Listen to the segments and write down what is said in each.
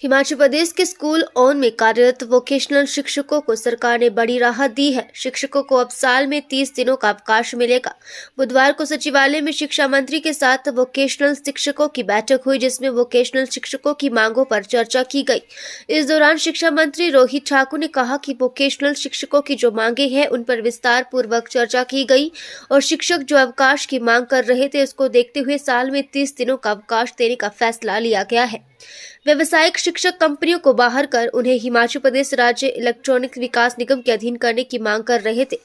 हिमाचल प्रदेश के school on में कार्यरत वोकेशनल शिक्षकों को सरकार ने बड़ी राहत दी है। शिक्षकों को अब साल में 30 दिनों का अवकाश मिलेगा। बुधवार को सचिवालय में शिक्षा मंत्री के साथ वोकेशनल शिक्षकों की बैठक हुई, जिसमें वोकेशनल शिक्षकों की मांगों पर चर्चा की गई। इस दौरान शिक्षा मंत्री रोहित ठाकुर ने कहा कि वोकेशनल शिक्षकों की जो मांगे हैं उन पर विस्तार पूर्वक चर्चा की गई और शिक्षक जो अवकाश की मांग कर रहे थे उसको देखते हुए साल में 30 दिनों का अवकाश देने का फैसला लिया गया है। व्यावसायिक शिक्षक कंपनियों को बाहर कर उन्हें हिमाचल प्रदेश राज्य इलेक्ट्रॉनिक विकास निगम के अधीन करने की मांग कर रहे थे।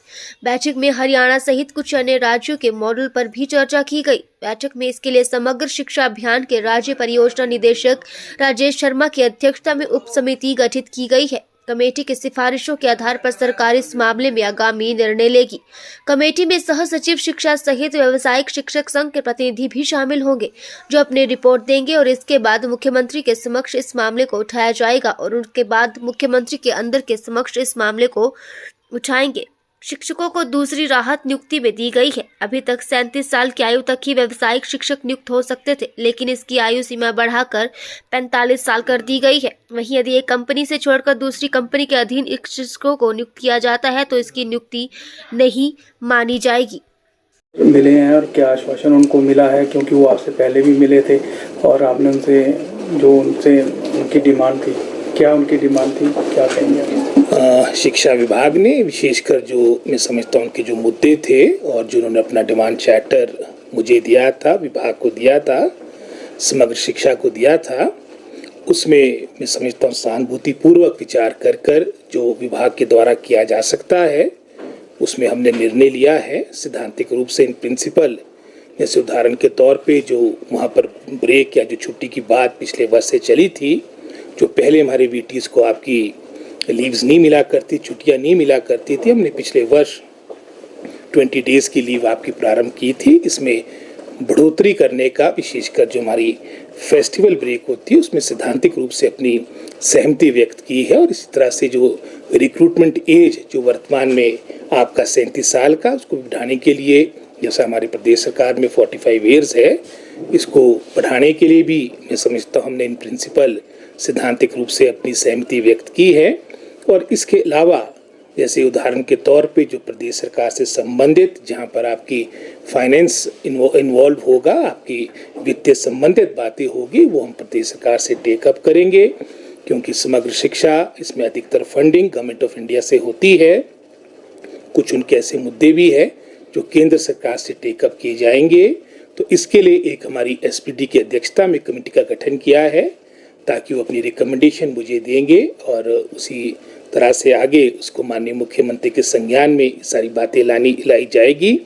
बैठक में हरियाणा सहित कुछ अन्य राज्यों के मॉडल पर भी चर्चा की गई। बैठक में इसके लिए समग्र शिक्षा अभियान के राज्य परियोजना निदेशक राजेश शर्मा की अध्यक्षता में उप समिति गठित की गई है। कमेटी की सिफारिशों के आधार पर सरकार इस मामले में आगामी निर्णय लेगी। कमेटी में सह सचिव शिक्षा सहित व्यावसायिक शिक्षक संघ के प्रतिनिधि भी शामिल होंगे, जो अपनी रिपोर्ट देंगे और इसके बाद मुख्यमंत्री के समक्ष इस मामले को उठाया जाएगा और उनके बाद मुख्यमंत्री के अंदर के समक्ष इस मामले को उठाएंगे। शिक्षकों को दूसरी राहत नियुक्ति में दी गई है। अभी तक 37 साल की आयु तक ही व्यावसायिक शिक्षक नियुक्त हो सकते थे, लेकिन इसकी आयु सीमा बढ़ाकर 45 साल कर दी गई है। वहीं यदि एक कंपनी से छोड़कर दूसरी कंपनी के अधीन शिक्षकों को नियुक्त किया जाता है तो इसकी नियुक्ति नहीं मानी जाएगी। मिले हैं और क्या आश्वासन उनको मिला है, क्योंकि वो आपसे पहले भी मिले थे और आपने उनसे उनकी डिमांड थी, क्या उनकी डिमांड थी, क्या कहेंगे? शिक्षा विभाग ने विशेषकर जो मैं समझता हूँ उनके जो मुद्दे थे और जो उन्होंने अपना डिमांड चार्टर मुझे दिया था, विभाग को दिया था, समग्र शिक्षा को दिया था, उसमें मैं समझता हूँ सहानुभूतिपूर्वक विचार कर जो विभाग के द्वारा किया जा सकता है उसमें हमने निर्णय लिया है। सैद्धांतिक रूप से इन प्रिंसिपल, जैसे उदाहरण के तौर पे जो वहाँ पर ब्रेक या जो छुट्टी की बात पिछले वर्ष से चली थी, जो पहले हमारे वीटीज को आपकी लीव्स नहीं मिला करती, छुट्टियाँ नहीं मिला करती थी, हमने पिछले वर्ष 20 डेज़ की लीव आपकी प्रारंभ की थी। इसमें बढ़ोतरी करने का, विशेषकर जो हमारी फेस्टिवल ब्रेक होती है उसमें सैद्धांतिक रूप से अपनी सहमति व्यक्त की है। और इसी तरह से जो रिक्रूटमेंट एज जो वर्तमान में आपका 37 साल का, उसको बढ़ाने के लिए, जैसा हमारी प्रदेश सरकार में 45 ईयर्स है, इसको बढ़ाने के लिए भी मैं समझता हूँ हमने इन प्रिंसिपल सैद्धांतिक रूप से अपनी सहमति व्यक्त की है। और इसके अलावा जैसे उदाहरण के तौर पे जो प्रदेश सरकार से संबंधित, जहाँ पर आपकी फाइनेंस इन्वॉल्व होगा, आपकी वित्तीय संबंधित बातें होगी, वो हम प्रदेश सरकार से टेकअप करेंगे, क्योंकि समग्र शिक्षा इसमें अधिकतर फंडिंग गवर्नमेंट ऑफ इंडिया से होती है। कुछ उनके ऐसे मुद्दे भी है जो केंद्र सरकार से टेकअप किए जाएंगे। तो इसके लिए एक हमारी एसपीडी की अध्यक्षता में कमेटी का गठन किया है, ताकि वो अपनी रिकमेंडेशन मुझे देंगे और उसी तरह से आगे उसको माननीय मुख्यमंत्री के संज्ञान में सारी बातें लाई जाएगी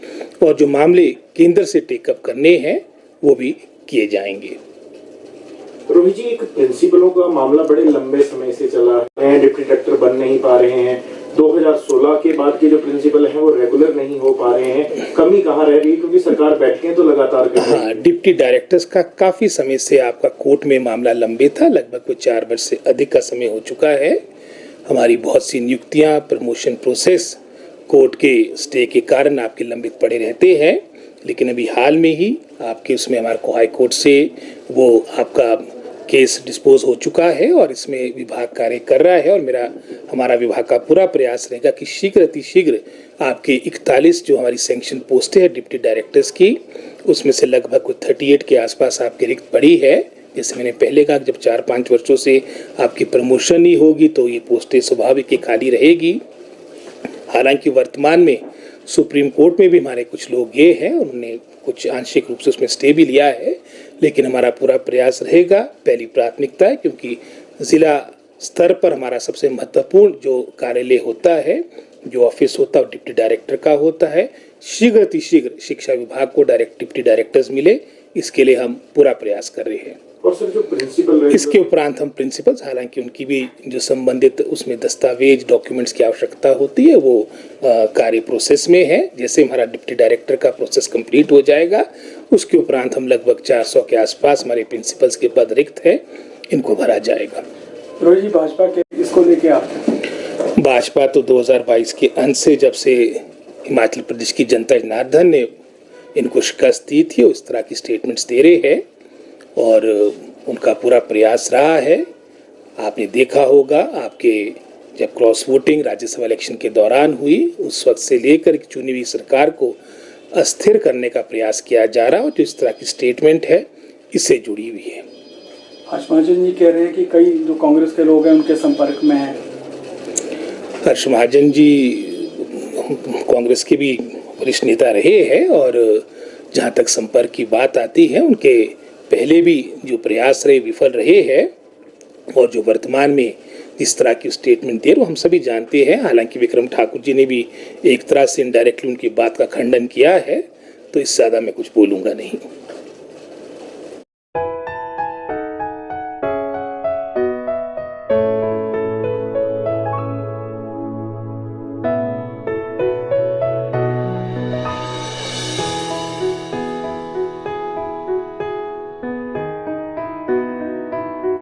और जो मामले केंद्र से टेकअप करने हैं वो भी किए जाएंगे। रोहित जी, एक प्रिंसिपलों का मामला बड़े लंबे समय से चला है, डिप्टी डायरेक्टर बन नहीं पा रहे हैं। 2016 के बाद के जो प्रिंसिपल हैं वो रेगुलर नहीं हो पा रहे हैं। कमी कहाँ रह रही है, क्योंकि सरकार बैठकें तो लगातार कर रही है। डिप्टी डायरेक्टर्स का काफी समय से आपका कोर्ट में मामला लंबे था, लगभग कुछ 4 वर्ष से अधिक का समय हो चुका है। हमारी बहुत सी नियुक्तियां, प्रमोशन प्रोसेस कोर्ट के स्टे के कारण आपके लंबित पड़े रहते हैं, लेकिन अभी हाल में ही आपके उसमें हमारे को हाई कोर्ट से वो आपका केस डिस्पोज हो चुका है और इसमें विभाग कार्य कर रहा है। और हमारा विभाग का पूरा प्रयास रहेगा कि शीघ्र अतिशीघ्र आपके 41 जो हमारी सैंक्शन पोस्टें हैं डिप्टी डायरेक्टर्स की, उसमें से लगभग कुछ 38 के आसपास आपकी रिक्त पड़ी है। जैसे मैंने पहले कहा, जब 4-5 वर्षों से आपकी प्रमोशन नहीं होगी तो ये पोस्टें स्वाभाविक ही खाली रहेगी। हालांकि वर्तमान में सुप्रीम कोर्ट में भी हमारे कुछ लोग ये हैं, उन्होंने कुछ आंशिक रूप से उसमें स्टे भी लिया है, लेकिन हमारा पूरा प्रयास रहेगा। पहली प्राथमिकता है, क्योंकि जिला स्तर पर हमारा सबसे महत्वपूर्ण जो कार्यालय होता है, जो ऑफिस होता है, वो डिप्टी डायरेक्टर का होता है। शीघ्र अतिशीघ्र शिक्षा विभाग को डिप्टी डायरेक्टर्स मिले, इसके लिए हम पूरा प्रयास कर रहे हैं। और सर, जो प्रिंसिपल इसके उपरांत हम प्रिंसिपल्स, हालांकि उनकी भी जो संबंधित उसमें दस्तावेज डॉक्यूमेंट्स की आवश्यकता होती है वो कार्य प्रोसेस में है। जैसे हमारा डिप्टी डायरेक्टर का प्रोसेस कंप्लीट हो जाएगा, उसके उपरांत हम लगभग 400 के आसपास हमारे प्रिंसिपल्स के पद रिक्त है, इनको भरा जाएगा। रोहित जी, भाजपा के इसको लेके आप? भाजपा तो 2022 के अंत से, जब से हिमाचल प्रदेश की जनता जनार्दन ने इनको शिकस्त दी थी, उस तरह की स्टेटमेंट्स दे रहे हैं और उनका पूरा प्रयास रहा है आपने देखा होगा, आपके जब क्रॉस वोटिंग राज्यसभा इलेक्शन के दौरान हुई, उस वक्त से लेकर चुनी हुई सरकार को अस्थिर करने का प्रयास किया जा रहा है और जो इस तरह की स्टेटमेंट है इससे जुड़ी हुई है। हर्ष महाजन जी कह रहे हैं कि कई जो कांग्रेस के लोग हैं उनके संपर्क में हैं। हर्ष महाजन जी कांग्रेस के भी वरिष्ठ नेता रहे हैं और जहाँ तक संपर्क की बात आती है, उनके पहले भी जो प्रयास रहे विफल रहे हैं और जो वर्तमान में इस तरह की स्टेटमेंट दे रहे वो हम सभी जानते हैं। हालांकि विक्रम ठाकुर जी ने भी एक तरह से इनडायरेक्टली उनकी बात का खंडन किया है, तो इससे ज़्यादा मैं कुछ बोलूँगा नहीं।